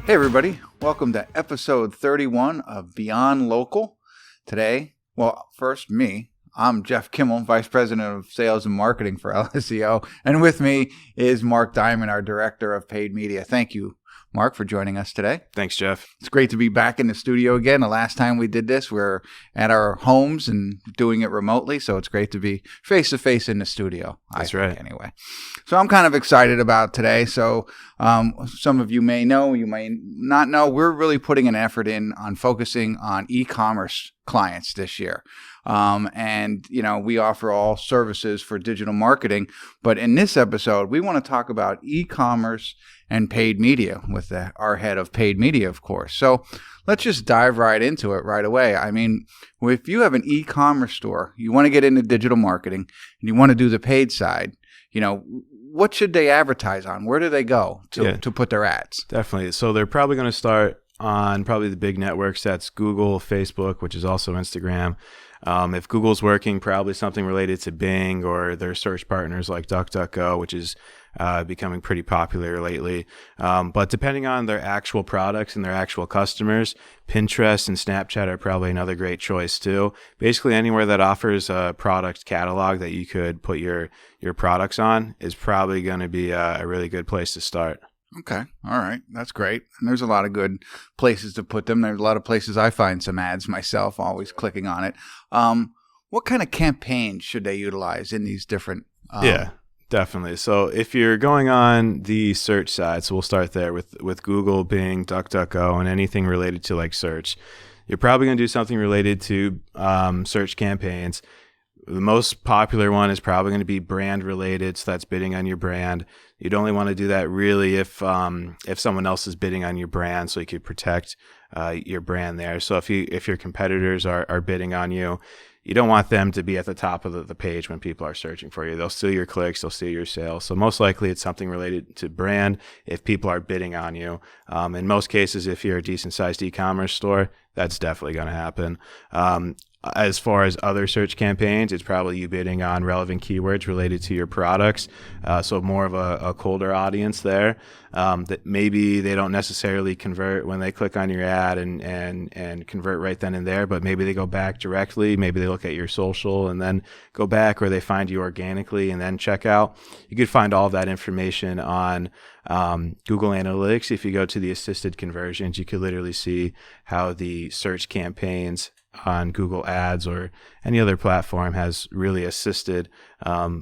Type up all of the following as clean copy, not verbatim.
Hey everybody, welcome to episode 31 of Beyond Local. Today, first me, I'm Jeff Kimmel, Vice President of Sales and Marketing for LSEO, and with me is Mark Dymond, our Director of Paid Media. Thank you, Mark, for joining us today. Thanks, Jeff. It's great to be back in the studio again. The last time we did this, we were at our homes and doing it remotely, so it's great to be face-to-face in the studio. That's right. Anyway, so I'm kind of excited about today. So some of you may know, you may not know, we're really putting an effort in on focusing on e-commerce clients this year. And, we offer all services for digital marketing. But in this episode, we want to talk about e-commerce and paid media with our head of paid media, of course. So let's just dive right into it right away. I mean, if you have an e-commerce store, you want to get into digital marketing and you want to do the paid side, what should they advertise on? Where do they go to put their ads? Definitely. So they're probably going to start on probably the big networks. That's Google, Facebook, which is also Instagram. If Google's working, probably something related to Bing or their search partners like DuckDuckGo, which is becoming pretty popular lately. But depending on their actual products and their actual customers, Pinterest and Snapchat are probably another great choice too. Basically anywhere that offers a product catalog that you could put your products on is probably going to be a really good place to start. Okay. All right. That's great. And there's a lot of good places to put them. There's a lot of places I find some ads myself, always clicking on it. What kind of campaigns should they utilize in these different? Yeah, definitely. So if you're going on the search side, so we'll start there with Google, Bing, DuckDuckGo, and anything related to like search, you're probably going to do something related to search campaigns. The most popular one is probably going to be brand related, so that's bidding on your brand. You'd only want to do that really if someone else is bidding on your brand, so you could protect your brand there. So if your competitors are bidding on you, you don't want them to be at the top of the page when people are searching for you. They'll steal your clicks, they'll steal your sales. So most likely it's something related to brand if people are bidding on you. In most cases, if you're a decent sized e-commerce store, that's definitely going to happen. As far as other search campaigns, it's probably you bidding on relevant keywords related to your products. So more of a colder audience there. That maybe they don't necessarily convert when they click on your ad and convert right then and there, but maybe they go back directly. Maybe they look at your social and then go back, or they find you organically and then check out. You could find all of that information on Google Analytics. If you go to the assisted conversions, you could literally see how the search campaigns on Google Ads or any other platform has really assisted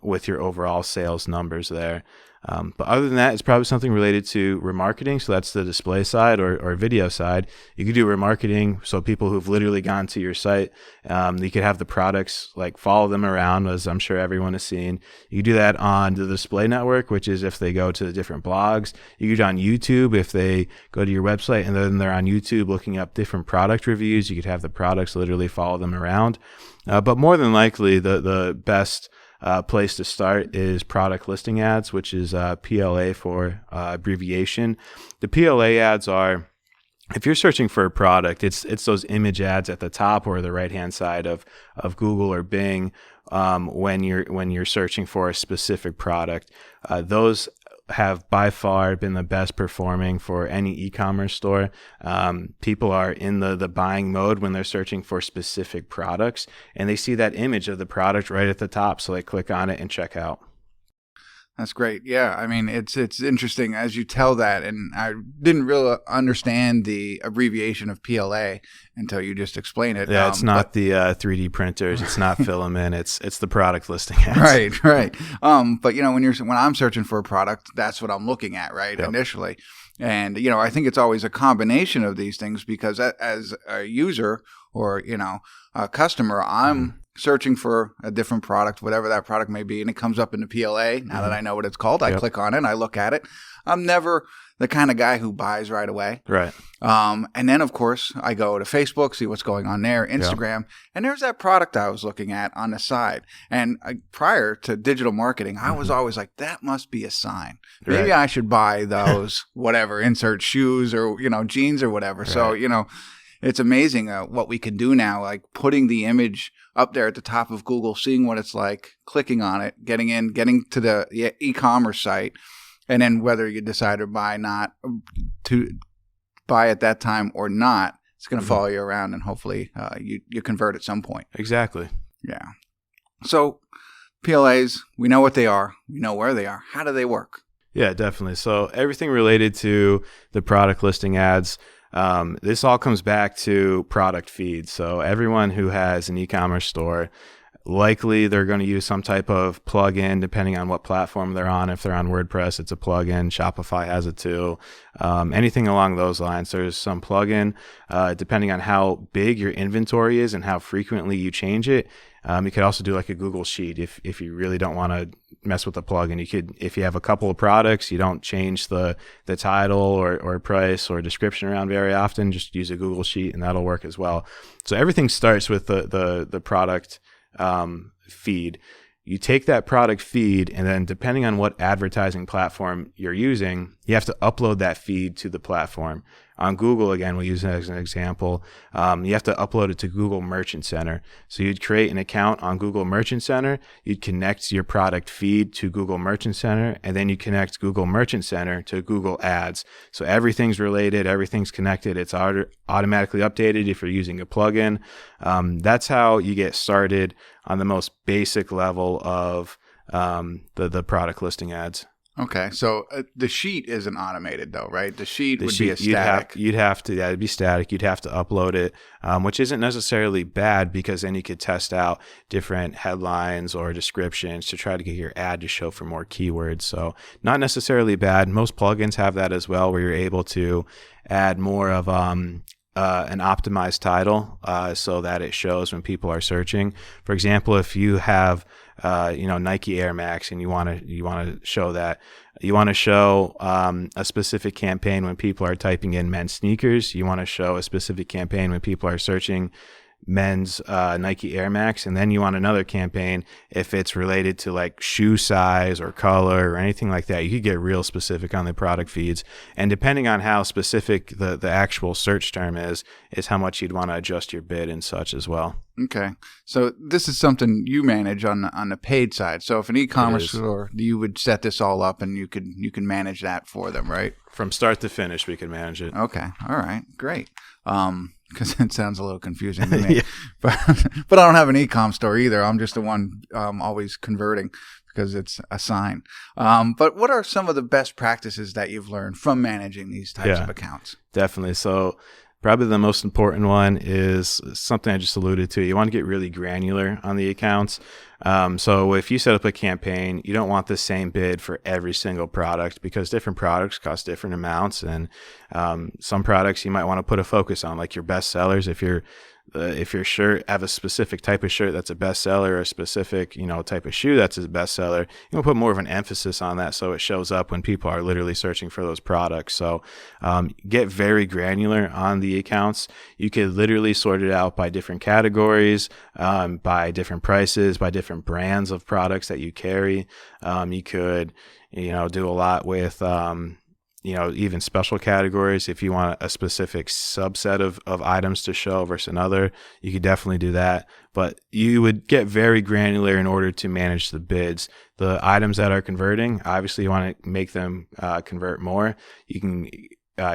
with your overall sales numbers there. But other than that, it's probably something related to remarketing. So that's the display side or video side. You could do remarketing. So people who've literally gone to your site, you could have the products, like follow them around, as I'm sure everyone has seen. You could do that on the display network, which is if they go to the different blogs. You could do it on YouTube if they go to your website and then they're on YouTube looking up different product reviews. You could have the products literally follow them around. But more than likely, the best place to start is product listing ads, which is PLA for abbreviation. The PLA ads are, if you're searching for a product, it's those image ads at the top or the right hand side of Google or Bing when you're searching for a specific product. Those have by far been the best performing for any e-commerce store. People are in the buying mode when they're searching for specific products, and they see that image of the product right at the top, so they click on it and check out. That's great. Yeah, I mean, it's interesting as you tell that, and I didn't really understand the abbreviation of PLA until you just explained it. Yeah, it's not the 3D printers. It's not filament. It's the product listing ads. Right. But when I'm searching for a product, that's what I'm looking at, right? Yep. Initially, and I think it's always a combination of these things because as a user or a customer, I'm searching for a different product, whatever that product may be, and it comes up in the PLA. Now that I know what it's called, I click on it and I look at it. I'm never the kind of guy who buys right away. Right. And then, of course, I go to Facebook, see what's going on there, Instagram, and there's that product I was looking at on the side. And prior to digital marketing, I was always like, that must be a sign. Maybe I should buy those, whatever, insert shoes or, jeans or whatever. Right. So, it's amazing what we can do now, like putting the image up there at the top of Google, seeing what it's like, clicking on it, getting to the e-commerce site, and then whether you decide to buy not to buy at that time or not, it's going to follow you around, and hopefully you convert at some point. Exactly. Yeah. So PLAs, we know what they are. We know where they are. How do they work? Yeah, definitely. So everything related to the product listing ads, this all comes back to product feeds. So everyone who has an e-commerce store, likely they're going to use some type of plugin depending on what platform they're on. If they're on WordPress, it's a plugin. Shopify has it too. Anything along those lines, there's some plugin. Depending on how big your inventory is and how frequently you change it, you could also do like a Google Sheet if you really don't want to mess with the plugin. You could, if you have a couple of products, you don't change the title or price or description around very often, just use a Google Sheet and that'll work as well. So everything starts with the product feed. You take that product feed, and then depending on what advertising platform you're using, you have to upload that feed to the platform. On Google, again, we'll use it as an example. You have to upload it to Google Merchant Center. So you'd create an account on Google Merchant Center. You'd connect your product feed to Google Merchant Center, and then you connect Google Merchant Center to Google Ads. So everything's related, everything's connected. It's automatically updated if you're using a plugin. That's how you get started on the most basic level of the product listing ads. Okay, so the sheet isn't automated though, right? The sheet would be a static. You'd have to, it'd be static. You'd have to upload it, which isn't necessarily bad because then you could test out different headlines or descriptions to try to get your ad to show for more keywords. So not necessarily bad. Most plugins have that as well, where you're able to add more of an optimized title so that it shows when people are searching. For example, if you have Nike Air Max and you want to show that, you want to show a specific campaign when people are typing in men's sneakers, you want to show a specific campaign when people are searching men's Nike Air Max, and then you want another campaign if it's related to like shoe size or color or anything like that. You could get real specific on the product feeds, and depending on how specific the actual search term is how much you'd want to adjust your bid and such as well. Okay, so this is something you manage on the paid side. So if an e-commerce store, you would set this all up and you can manage that for them, right? From start to finish, we can manage it. Okay, all right, great. Because it sounds a little confusing to me. Yeah. But I don't have an e-com store either. I'm just the one always converting because it's a sign. But what are some of the best practices that you've learned from managing these types of accounts? Definitely. So probably the most important one is something I just alluded to. You want to get really granular on the accounts. So if you set up a campaign, you don't want the same bid for every single product because different products cost different amounts. And some products you might want to put a focus on, like your best sellers. If your shirt have a specific type of shirt that's a bestseller, or a specific type of shoe that's a bestseller, you want to put more of an emphasis on that so it shows up when people are literally searching for those products. So get very granular on the accounts. You could literally sort it out by different categories, by different prices, by different brands of products that you carry. You could do a lot with even special categories. If you want a specific subset of items to show versus another, you could definitely do that. But you would get very granular in order to manage the bids. The items that are converting, obviously you want to make them convert more. You can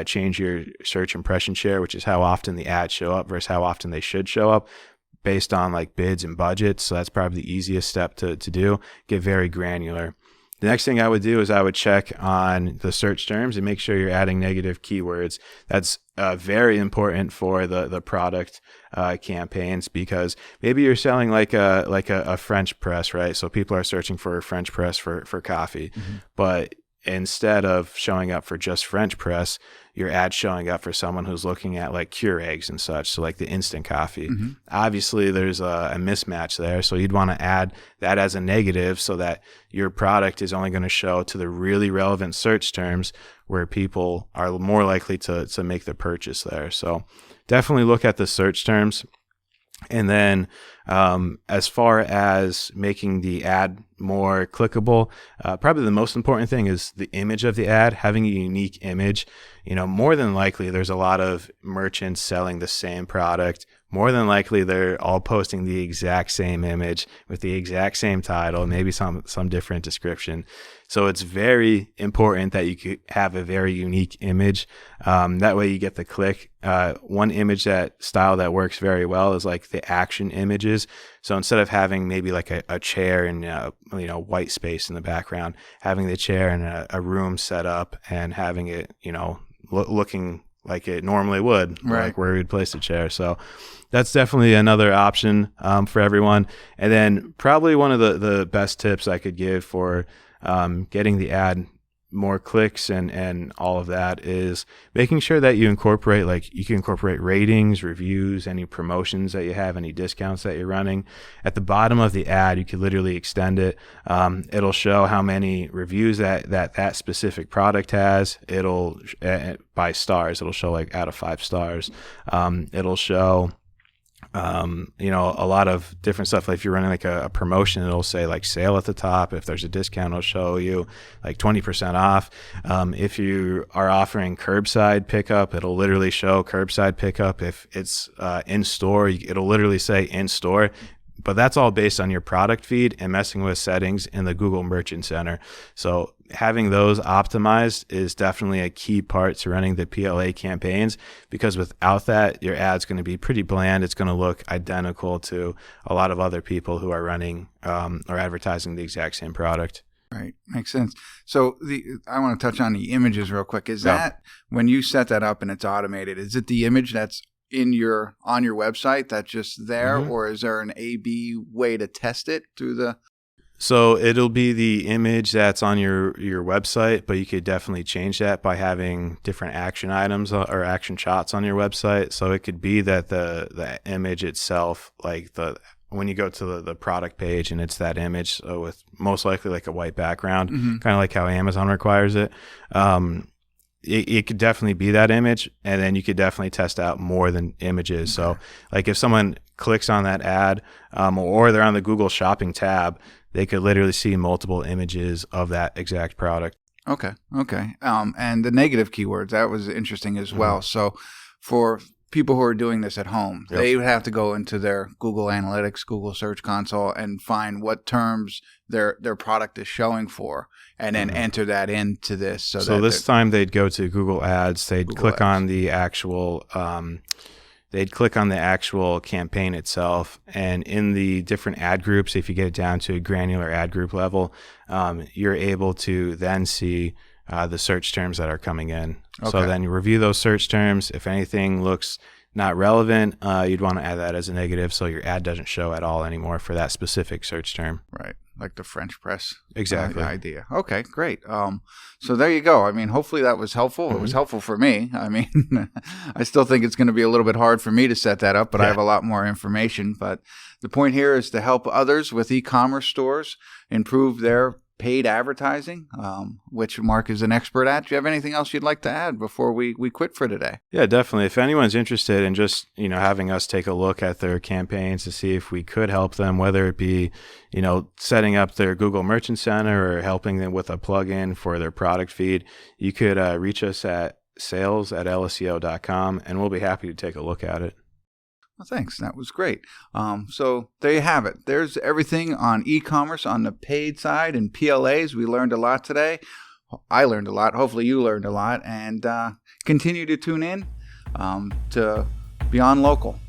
change your search impression share, which is how often the ads show up versus how often they should show up, based on like bids and budgets. So that's probably the easiest step to do. Get very granular. The next thing I would do is I would check on the search terms and make sure you're adding negative keywords. That's very important for the product campaigns, because maybe you're selling like a French press, right? So people are searching for a French press for coffee, but instead of showing up for just French press, your ad showing up for someone who's looking at like Keurigs and such, so like the instant coffee. Obviously there's a mismatch there, so you'd want to add that as a negative so that your product is only going to show to the really relevant search terms where people are more likely to make the purchase there. So definitely look at the search terms. And then as far as making the ad more clickable, probably the most important thing is the image of the ad, having a unique image. More than likely, there's a lot of merchants selling the same product more than likely they're all posting the exact same image with the exact same title, maybe some different description. So it's very important that you could have a very unique image. That way you get the click. One image style that works very well is like the action images. So instead of having maybe like a chair and white space in the background, having the chair in a room set up and having it looking like it normally would, right, like where we'd place the chair. So that's definitely another option for everyone. And then probably one of the best tips I could give for getting the ad more clicks and all of that is making sure that you can incorporate ratings, reviews, any promotions that you have, any discounts that you're running. At the bottom of the ad, you could literally extend it. It'll show how many reviews that specific product has. It'll by stars. It'll show like out of 5 stars. It'll show a lot of different stuff. Like if you're running like a promotion, it'll say like sale at the top. If there's a discount, it'll show you like 20% off. If you are offering curbside pickup, it'll literally show curbside pickup. If it's in store, it'll literally say in store. But that's all based on your product feed and messing with settings in the Google Merchant Center. So having those optimized is definitely a key part to running the PLA campaigns, because without that, your ad's going to be pretty bland. It's going to look identical to a lot of other people who are running or advertising the exact same product. Right. Makes sense. So I want to touch on the images real quick. Is that when you set that up and it's automated, is it the image that's on your website that's just there, or is there an A/B way to test it through the? So it'll be the image that's on your website, but you could definitely change that by having different action items or action shots on your website. So it could be that the image itself, like when you go to the product page and it's that image, so with most likely like a white background, kind of like how Amazon requires it. It could definitely be that image, and then you could definitely test out more than images. So like if someone clicks on that ad or they're on the Google Shopping tab, they could literally see multiple images of that exact product. Okay. And the negative keywords, that was interesting as well. So for people who are doing this at home, they would have to go into their Google Analytics, Google Search Console, and find what terms their product is showing for, and then enter that into this. So this time they'd go to Google Ads. They'd click on the actual campaign itself, and in the different ad groups, if you get it down to a granular ad group level, you're able to then see the search terms that are coming in. Okay. So then you review those search terms. If anything looks not relevant, you'd want to add that as a negative, so your ad doesn't show at all anymore for that specific search term. Right, like the French press idea. Okay, great. So there you go. I mean, hopefully that was helpful. It was helpful for me. I mean, I still think it's going to be a little bit hard for me to set that up, but I have a lot more information. But the point here is to help others with e-commerce stores improve their paid advertising, which Mark is an expert at. Do you have anything else you'd like to add before we quit for today? Yeah, definitely. If anyone's interested in just, having us take a look at their campaigns to see if we could help them, whether it be, setting up their Google Merchant Center or helping them with a plugin for their product feed, you could reach us at sales@lseo.com, and we'll be happy to take a look at it. Well, thanks. That was great. So there you have it. There's everything on e-commerce on the paid side and PLAs. We learned a lot today. I learned a lot. Hopefully you learned a lot. And continue to tune in to Beyond Local.